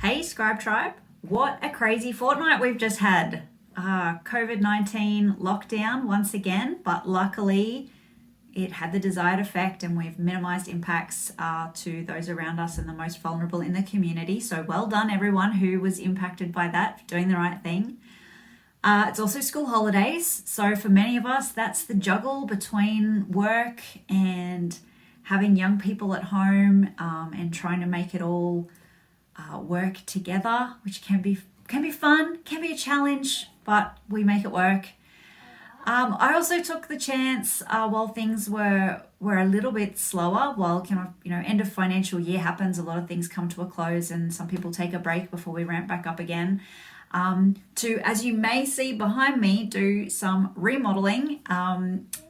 Hey, Scribe Tribe. What a crazy fortnight we've just had. COVID-19 lockdown once again, but luckily it had the desired effect and we've minimized impacts to those around us and the most vulnerable in the community. So well done, everyone who was impacted by that, for doing the right thing. It's also school holidays. So for many of us, that's the juggle between work and having young people at home and trying to make it all work together, which can be fun, can be a challenge, but we make it work. I also took the chance while things were a little bit slower. While end of financial year happens, a lot of things come to a close, and some people take a break before we ramp back up again. To, as you may see behind me, do some remodeling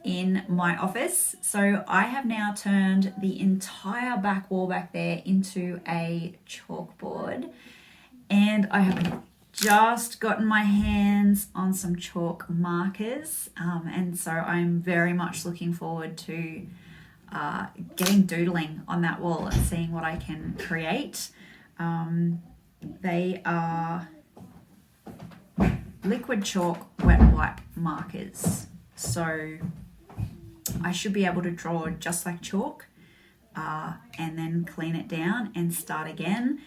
in my office. So I have now turned the entire back wall back there into a chalkboard, and I have just gotten my hands on some chalk markers, and so I'm very much looking forward to getting doodling on that wall and seeing what I can create. They are liquid chalk wet wipe markers, so I should be able to draw just like chalk and then clean it down and start again.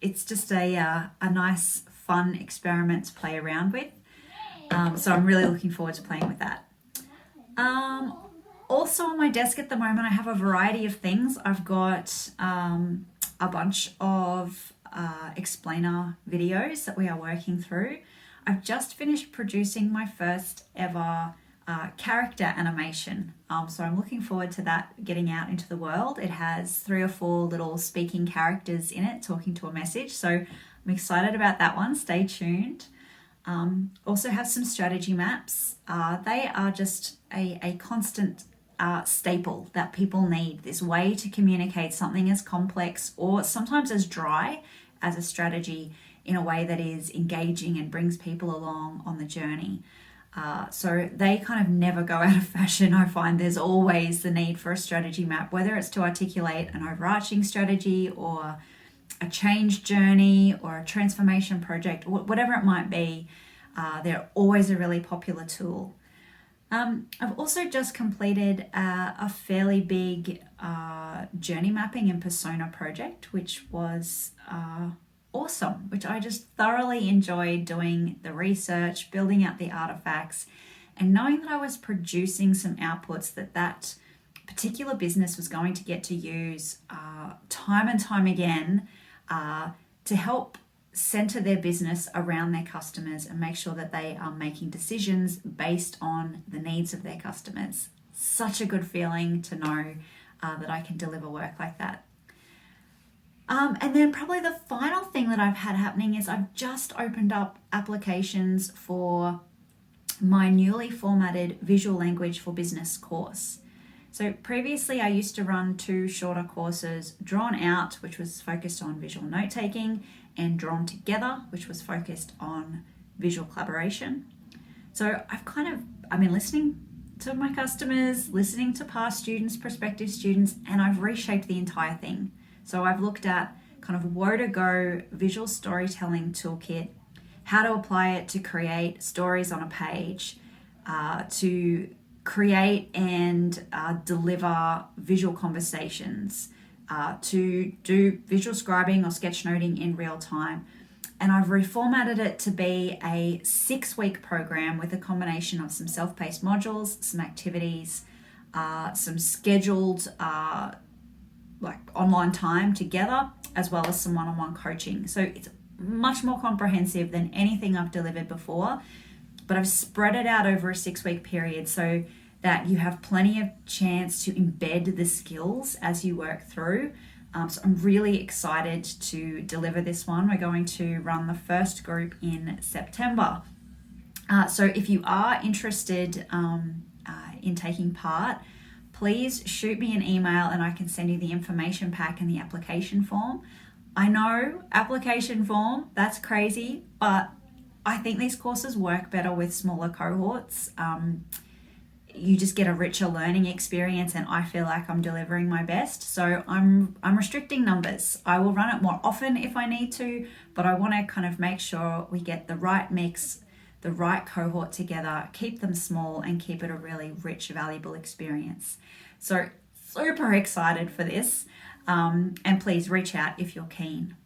It's just a nice fun experiment to play around with, so I'm really looking forward to playing with that. Also on my desk at the moment I have a variety of things. I've got a bunch of explainer videos that we are working through. I've just finished producing my first ever character animation, so I'm looking forward to that getting out into the world. It has 3 or 4 little speaking characters in it talking to a message, so I'm excited about that one. Stay tuned. Also have some strategy maps. They are just a constant staple that people need, this way to communicate something as complex or sometimes as dry as a strategy in a way that is engaging and brings people along on the journey. So they kind of never go out of fashion. I find there's always the need for a strategy map, whether it's to articulate an overarching strategy or a change journey or a transformation project, whatever it might be. They're always a really popular tool. I've also just completed a fairly big journey mapping and persona project, which was awesome, which I just thoroughly enjoyed doing the research, building out the artifacts, and knowing that I was producing some outputs that particular business was going to get to use time and time again to help center their business around their customers and make sure that they are making decisions based on the needs of their customers. Such a good feeling to know that I can deliver work like that. And then probably the final thing that I've had happening is I've just opened up applications for my newly formatted Visual Language for Business course. So previously I used to run 2 shorter courses, Drawn Out, which was focused on visual note-taking, and Drawn Together, which was focused on visual collaboration. So I've been listening to my customers, listening to past students, prospective students, and I've reshaped the entire thing. So I've looked at kind of where to go visual storytelling toolkit, how to apply it to create stories on a page, to create and deliver visual conversations, to do visual scribing or sketchnoting in real time. And I've reformatted it to be a 6-week program with a combination of some self-paced modules, some activities, some scheduled online time together, as well as some one-on-one coaching. So it's much more comprehensive than anything I've delivered before, but I've spread it out over a 6-week period so that you have plenty of chance to embed the skills as you work through. So I'm really excited to deliver this one. We're going to run the first group in September. So if you are interested in taking part, please shoot me an email and I can send you the information pack and the application form. I know, application form, that's crazy, but I think these courses work better with smaller cohorts. you just get a richer learning experience, and I feel like I'm delivering my best. So I'm restricting numbers. I will run it more often if I need to, but I want to kind of make sure we get the right mix, the right cohort together, keep them small, and keep it a really rich, valuable experience. So super excited for this, and please reach out if you're keen.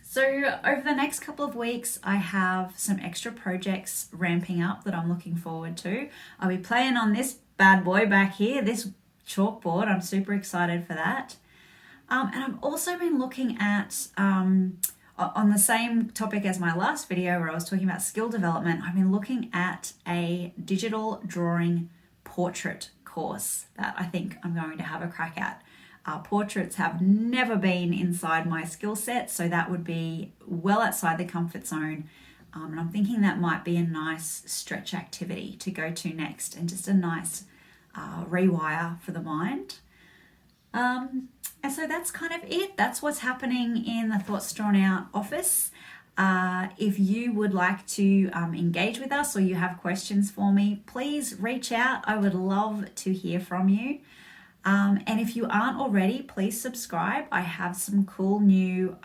So over the next couple of weeks, I have some extra projects ramping up that I'm looking forward to. I'll be playing on this bad boy back here, this chalkboard. I'm super excited for that. And I've also been looking at, on the same topic as my last video where I was talking about skill development, I've been looking at a digital drawing portrait course that I think I'm going to have a crack at. Portraits have never been inside my skill set, so that would be well outside the comfort zone. And I'm thinking that might be a nice stretch activity to go to next, and just a nice rewire for the mind. And so that's kind of it. That's what's happening in the Thoughts Drawn Out office. If you would like to engage with us, or you have questions for me, please reach out. I would love to hear from you. And if you aren't already, please subscribe. I have some cool new,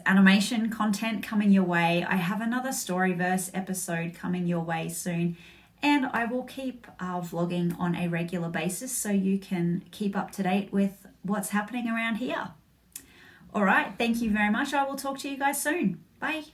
animation content coming your way. I have another Storyverse episode coming your way soon. And I will keep vlogging on a regular basis so you can keep up to date with what's happening around here. All right, thank you very much. I will talk to you guys soon. Bye.